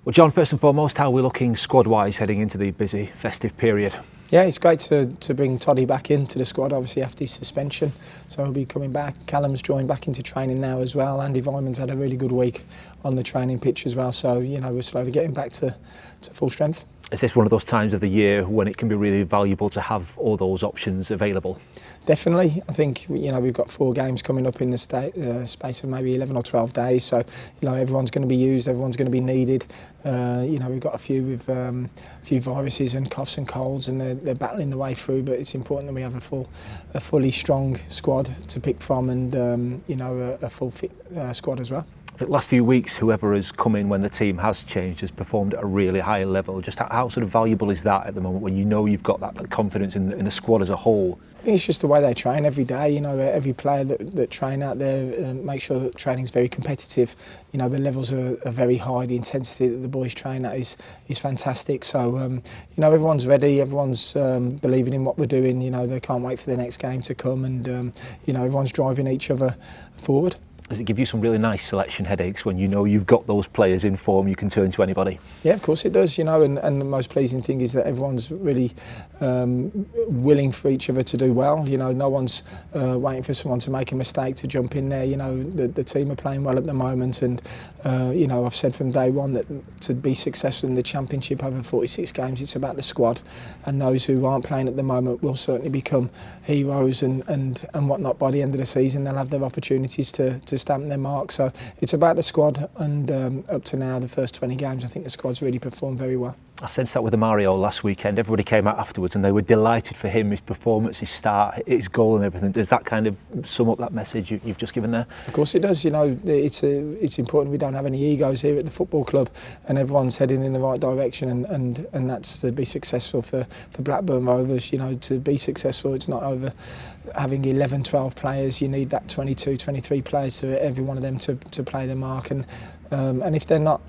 Well, John, first and foremost, how are we looking squad-wise heading into the busy festive period? Yeah, it's great to bring Toddy back into the squad, obviously after his suspension. So he'll be coming back. Callum's joined back into training now as well. Andy Vyman's had a really good week on the training pitch as well. So, you know, we're slowly getting back to full strength. Is this one of those times of the year when it can be really valuable to have all those options available? Definitely. I think, you know, we've got 4 games coming up in the space of maybe 11 or 12 days. So, you know, everyone's going to be used, everyone's going to be needed. You know, we've got a few with a few viruses and coughs and colds, and they're battling the way through. But it's important that we have a fully strong squad to pick from, and you know, a full fit squad as well. The last few weeks, whoever has come in when the team has changed has performed at a really high level. Just how sort of valuable is that at the moment when you know you've got that confidence in the squad as a whole? I think it's just the way they train every day. You know, every player that train out there make sure that training's very competitive. You know, the levels are very high. The intensity that the boys train at is fantastic. So, you know, everyone's ready. Everyone's believing in what we're doing. You know, they can't wait for the next game to come, and you know, everyone's driving each other forward. Does it give you some really nice selection headaches when you know you've got those players in form you can turn to anybody? Yeah, of course it does, you know, and the most pleasing thing is that everyone's really willing for each other to do well. You know, no one's waiting for someone to make a mistake to jump in there. You know, the team are playing well at the moment, and you know, I've said from day one that to be successful in the Championship over 46 games, it's about the squad, and those who aren't playing at the moment will certainly become heroes and whatnot by the end of the season. They'll have their opportunities to stamp their mark. So it's about the squad, and up to now, the first 20 games, I think the squad's really performed very well. I sensed that with Mario last weekend. Everybody came out afterwards and they were delighted for him, his performance, his start, his goal and everything. Does that kind of sum up that message you've just given there? Of course it does. You know, it's important we don't have any egos here at the football club, and everyone's heading in the right direction, and that's to be successful for Blackburn Rovers. You know, to be successful, it's not over having 11, 12 players. You need that 22, 23 players to every one of them to play their mark, and if they're not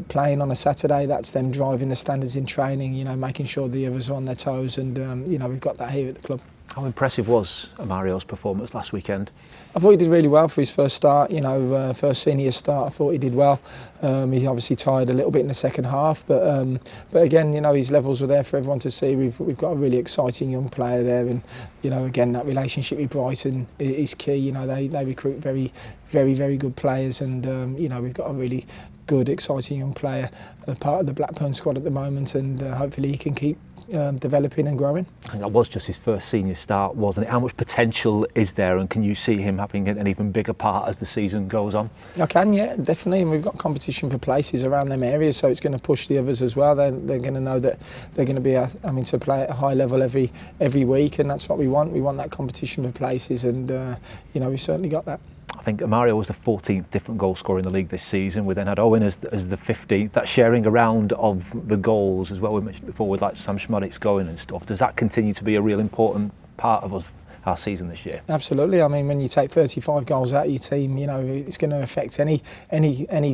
playing on a Saturday, that's them driving the standards in training, you know, making sure the others are on their toes, and you know, we've got that here at the club. How impressive was Mario's performance last weekend? I thought he did really well for his first start, you know, first senior start. I thought he did well. He obviously tired a little bit in the second half, but again, you know, his levels were there for everyone to see. We've got a really exciting young player there, and you know, again, that relationship with Brighton is key. You know, they recruit very good players, and you know, we've got a really good, exciting young player as part of the Blackburn squad at the moment, and hopefully he can keep developing and growing. I think that was just his first senior start, wasn't it? How much potential is there, and can you see him having an even bigger part as the season goes on? I can, yeah, definitely. And we've got competition for places around them areas, so it's going to push the others as well. They're going to know that they're going to be having to play at a high level every week, and that's what we want. We want that competition for places, and you know, we've certainly got that. I think Mario was the 14th different goal scorer in the league this season. We then had Owen as the 15th. That sharing around of the goals as well, we mentioned before, with like Sam Schmodic's going and stuff. Does that continue to be a real important part of our season this year? Absolutely. I mean, when you take 35 goals out of your team, you know, it's going to affect any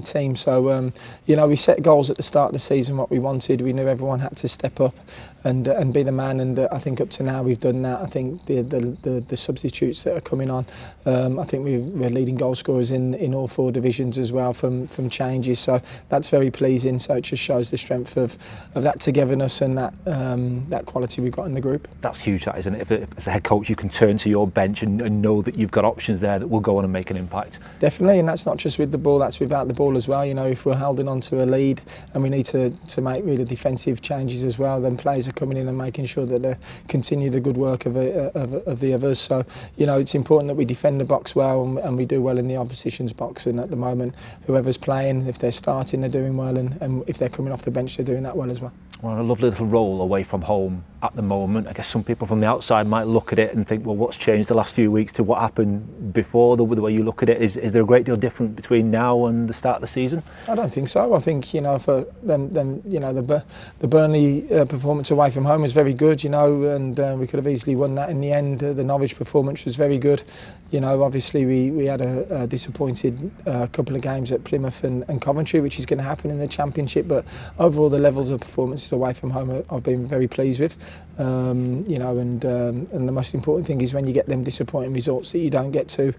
team. So, you know, we set goals at the start of the season, what we wanted. We knew everyone had to step up and be the man, and I think up to now we've done that. I think the substitutes that are coming on, I think we're leading goal scorers in all 4 divisions as well from changes. So that's very pleasing. So it just shows the strength of that togetherness and that quality we've got in the group. That's huge, that, isn't it? If as a head coach you can turn to your bench and know that you've got options there that will go on and make an impact. Definitely, and that's not just with the ball, that's without the ball as well. You know, if we're holding on to a lead and we need to make really defensive changes as well, then players are coming in and making sure that they continue the good work of the others. So, you know, it's important that we defend the box well, and we do well in the opposition's box. And at the moment, whoever's playing, if they're starting, they're doing well, and if they're coming off the bench, they're doing that well as well. Well, a lovely little role away from home at the moment. I guess some people from the outside might look at it and think, well, what's changed the last few weeks to what happened before? The way you look at it, is there a great deal different between now and the start of the season? I don't think so. I think, you know, for them, you know, the Burnley performance away from home was very good, you know, and we could have easily won that in the end. The Norwich performance was very good. You know, obviously we had a disappointed couple of games at Plymouth and Coventry, which is going to happen in the Championship, but overall the levels of performances away from home I've been very pleased with. You know, and the most important thing is when you get them disappointing results that you don't get to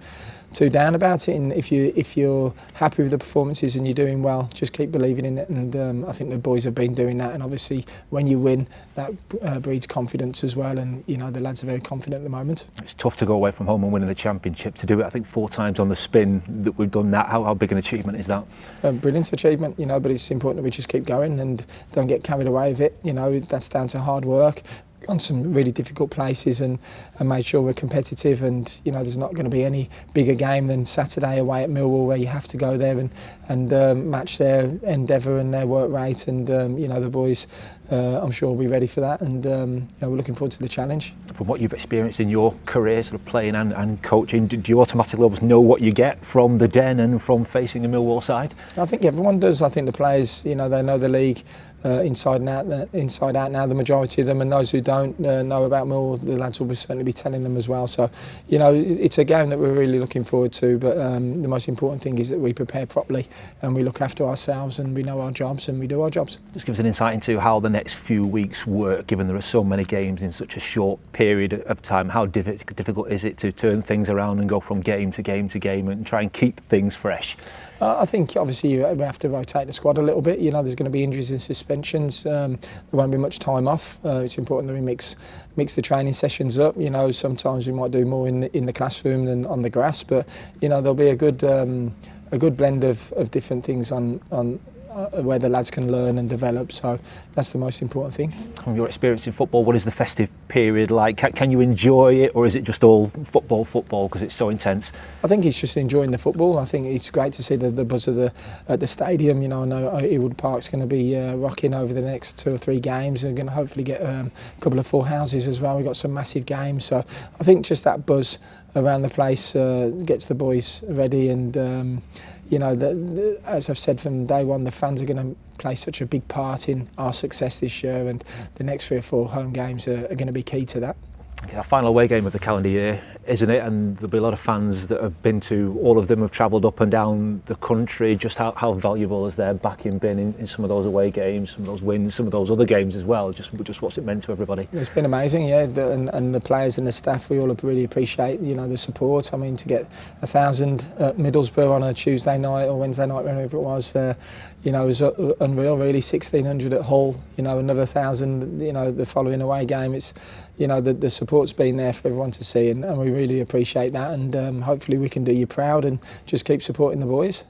too down about it. And if you're happy with the performances and you're doing well, just keep believing in it. And I think the boys have been doing that. And obviously, when you win, that breeds confidence as well. And you know, the lads are very confident at the moment. It's tough to go away from home and winning the championship. To do it, I think 4 times on the spin that we've done that. How big an achievement is that? Brilliant achievement, you know. But it's important that we just keep going and don't get carried away with it. You know, that's down to hard work on some really difficult places and made sure we're competitive. And you know, there's not going to be any bigger game than Saturday away at Millwall, where you have to go there and match their endeavour and their work rate. And you know, the boys, I'm sure, will be ready for that. And you know, we're looking forward to the challenge. From what you've experienced in your career, sort of playing and coaching, do you automatically almost know what you get from the Den and from facing a Millwall side? I think everyone does. I think the players, you know, they know the league inside out now, the majority of them, and those who don't know about Millwall, the lads will certainly be telling them as well. So, you know, it's a game that we're really looking forward to, but the most important thing is that we prepare properly and we look after ourselves and we know our jobs and we do our jobs. Just give us an insight into how the next few weeks work, given there are so many games in such a short period of time. How difficult is it to turn things around and go from game to game to game and try and keep things fresh? I think obviously we have to rotate the squad a little bit. You know, there's going to be injuries and suspensions. There won't be much time off. It's important that we mix the training sessions up. You know, sometimes we might do more in the classroom than on the grass, but you know, there'll be a good blend of different things on where the lads can learn and develop. So that's the most important thing. From your experience in football, what is the festive period like? Can you enjoy it, or is it just all football because it's so intense? I think it's just enjoying the football. I think it's great to see the buzz of at the stadium. You know, I know Ewood Park's going to be rocking over the next 2 or 3 games. We're going to hopefully get a couple of full houses as well. We've got some massive games. So I think just that buzz around the place gets the boys ready. And you know, as I've said from day one, the fans are going to play such a big part in our success this year, and the next 3 or 4 home games are going to be key to that. Okay, our final away game of the calendar year, isn't it? And there'll be a lot of fans that have been to all of them, have travelled up and down the country. Just how valuable has their backing been in some of those away games, some of those wins, some of those other games as well? Just what's it meant to everybody? It's been amazing, yeah. And the players and the staff, we all really appreciate, you know, the support. I mean, to get 1,000 at Middlesbrough on a Tuesday night or Wednesday night, whenever it was, you know, it was unreal. Really, 1,600 at Hull. You know, another 1,000. You know, the following away game. It's, you know, the support's been there for everyone to see, and we really appreciate that. And hopefully we can do you proud and just keep supporting the boys.